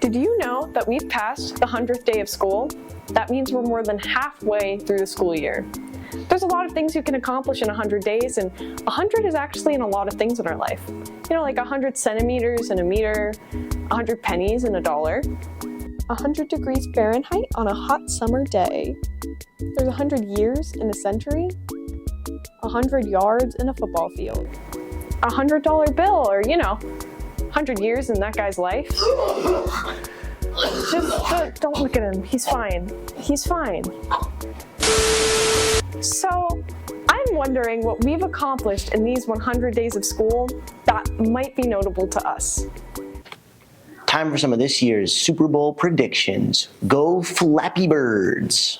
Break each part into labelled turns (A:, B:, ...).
A: Did you know that we've passed the 100th day of school? That means we're more than halfway through the school year. There's a lot of things you can accomplish in 100 days, and 100 is actually in a lot of things in our life. You know, like 100 centimeters in a meter, 100 pennies in a dollar, 100 degrees Fahrenheit on a hot summer day. There's 100 years in a century, 100 yards in a football field, $100 bill, or 100 years in that guy's life. Just don't look at him. He's fine. He's fine. So, I'm wondering what we've accomplished in these 100 days of school that might be notable to us.
B: Time for some of this year's Super Bowl predictions. Go Flappy Birds!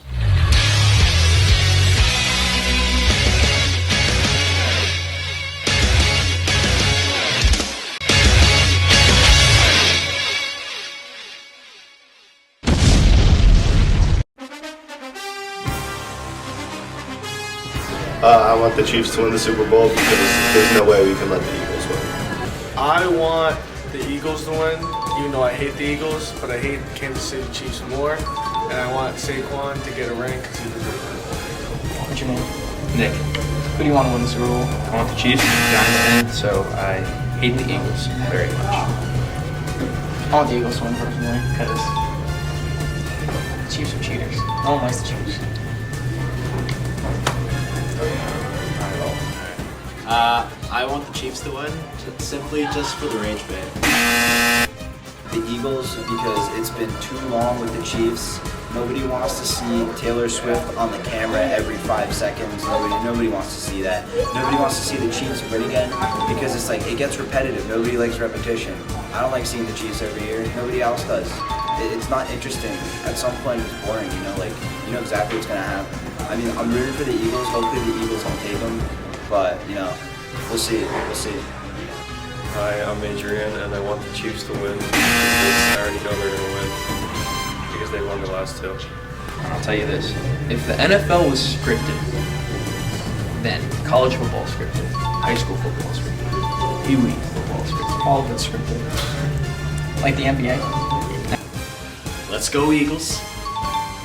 C: I want the Chiefs to win the Super Bowl because there's no way we can let the Eagles win.
D: I want the Eagles to win, even though I hate the Eagles, but I hate Kansas City Chiefs more. And I want Saquon to get a ring because he deserves it.
E: What's your name?
F: Nick.
E: Who do you want to win the Super Bowl?
F: I want the Chiefs and Giants to win, so I hate the Eagles very much.
E: I want the Eagles to win personally because Chiefs are cheaters. No one likes the Chiefs.
G: I want the Chiefs to win, simply just for the rage bait.
H: The Eagles, because it's been too long with the Chiefs. Nobody wants to see Taylor Swift on the camera every 5 seconds. Nobody wants to see that. Nobody wants to see the Chiefs win again because it's like it gets repetitive. Nobody likes repetition. I don't like seeing the Chiefs every year. Nobody else does. It's not interesting. At some point, it's boring. You know exactly what's gonna happen. I mean, I'm rooting for the Eagles. Hopefully, the Eagles don't take them. But, we'll see. We'll see.
C: Hi, I'm Adrian, and I want the Chiefs to win because I already know they're going to win because they won the last two.
F: I'll tell you this, if the NFL was scripted, then college football is scripted, high school football is scripted, Pee Wee football is scripted.
E: All of it's scripted. Like the NBA.
G: Let's go Eagles.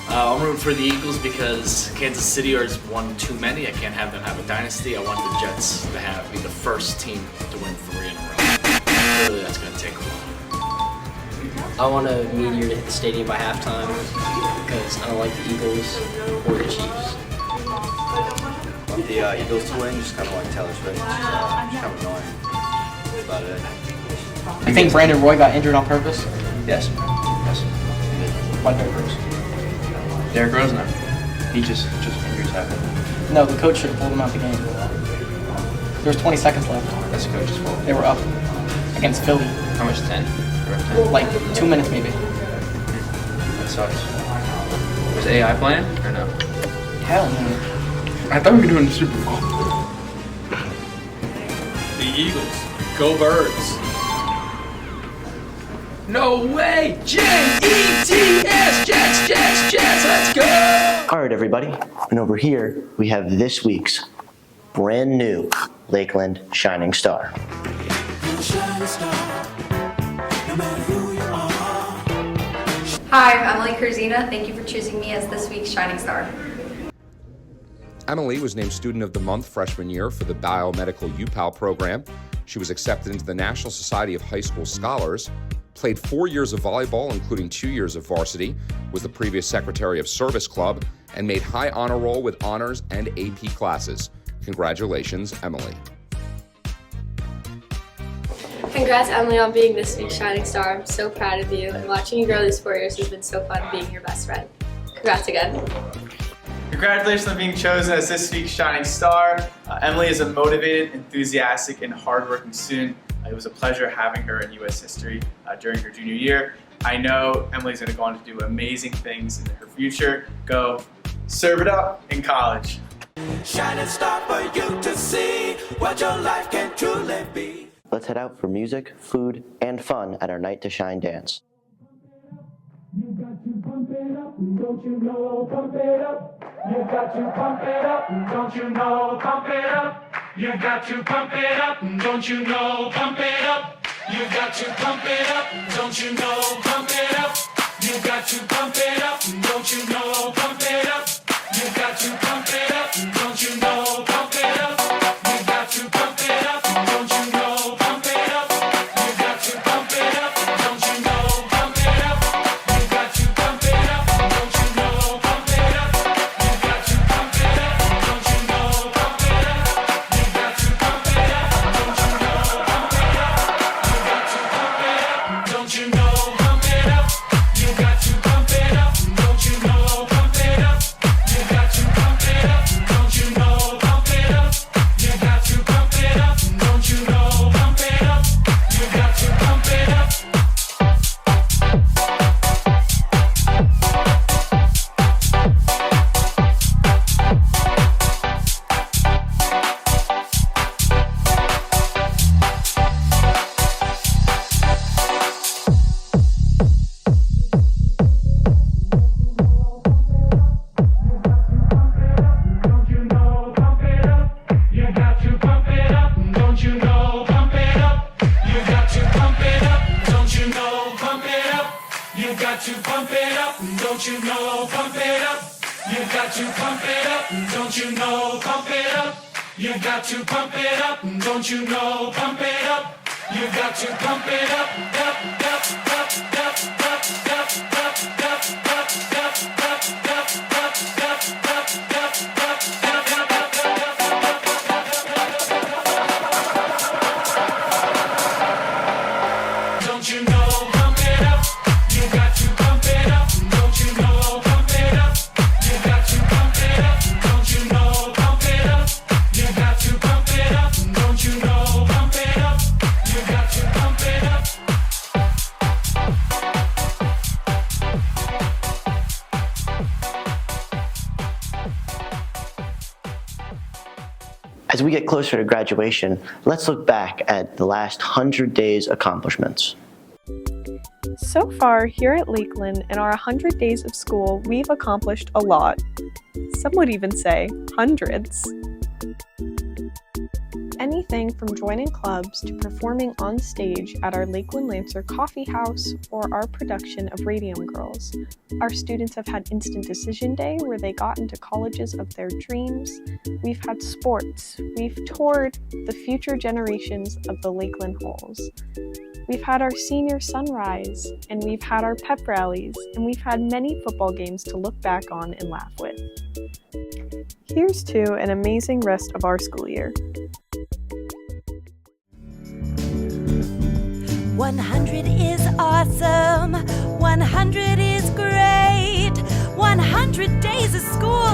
G: I'm rooting for the Eagles because Kansas City is one too many. I can't have them have a dynasty. I want the Jets to be the first team to win 3 in a row. Clearly that's going to take a while.
I: I want a meteor to hit the stadium by halftime because I don't like the Eagles or the Chiefs.
H: I want the Eagles to win, just kind of like Taylor Swift. Just kind of annoying. That's about it.
E: You think Brandon Roy got injured on purpose?
F: Yes. Yes.
E: Why purpose?
F: Derrick Rose now. He just injuries happen.
E: No, the coach should have pulled him out the game. There was 20 seconds left.
F: That's the coach's fault.
E: They were up against Philly.
F: How much? 10?
E: Like 2 minutes maybe.
F: That sucks. Was AI playing or no?
E: Hell no.
F: I thought we were doing the Super Bowl.
D: The Eagles. Go Birds.
F: No way! Jets, Jets, let's go!
B: All right, everybody. And over here, we have this week's brand new Lakeland Shining Star.
J: Hi, I'm Emily Kurzina. Thank you for choosing me as this week's Shining Star.
K: Emily was named Student of the Month freshman year for the Biomedical UPAL program. She was accepted into the National Society of High School Scholars, played 4 years of volleyball, including 2 years of varsity, was the previous secretary of Service Club, and made high honor roll with honors and AP classes. Congratulations, Emily.
J: Congrats, Emily, on being this week's Shining Star. I'm so proud of you, and watching you grow these 4 years has been so fun being your best friend. Congrats again.
L: Congratulations on being chosen as this week's Shining Star. Emily is a motivated, enthusiastic, and hardworking student. It was a pleasure having her in U.S. history during her junior year. I know Emily's going to go on to do amazing things in her future. Go serve it up in college.
M: Shining star for you to see what your life can truly be.
B: Let's head out for music, food, and fun at our Night to Shine dance.
M: You got to pump it up, don't you know, pump it up. You got to pump it up, don't you know, pump it up. You got to pump it up, don't you know, pump it up. You got to pump it up, don't you know, pump it up. got to pump it up, don't you know? Pump it up. You got to pump it up, don't you know? Pump it up. You got to pump it up, don't you know? Pump it up. You got to pump it up, up, up, up, up, up, up, up, up, up, don't you know? Pump it up. You got to pump it up, don't you know? Pump it up. You got to pump it up, don't you know? Pump it up. You got to pump it up, don't you know? Pump it up. You got to pump it up.
B: As we get closer to graduation, let's look back at the last 100 days accomplishments.
A: So far, here at Lakeland, in our 100 days of school, we've accomplished a lot. Some would even say hundreds. Anything from joining clubs to performing on stage at our Lakeland Lancer Coffee House or our production of Radium Girls. Our students have had Instant Decision Day where they got into colleges of their dreams. We've had sports. We've toured the future generations of the Lakeland Holes. We've had our senior sunrise, and we've had our pep rallies, and we've had many football games to look back on and laugh with. Here's to an amazing rest of our school year.
N: 100 is awesome, 100 is great, 100 days of school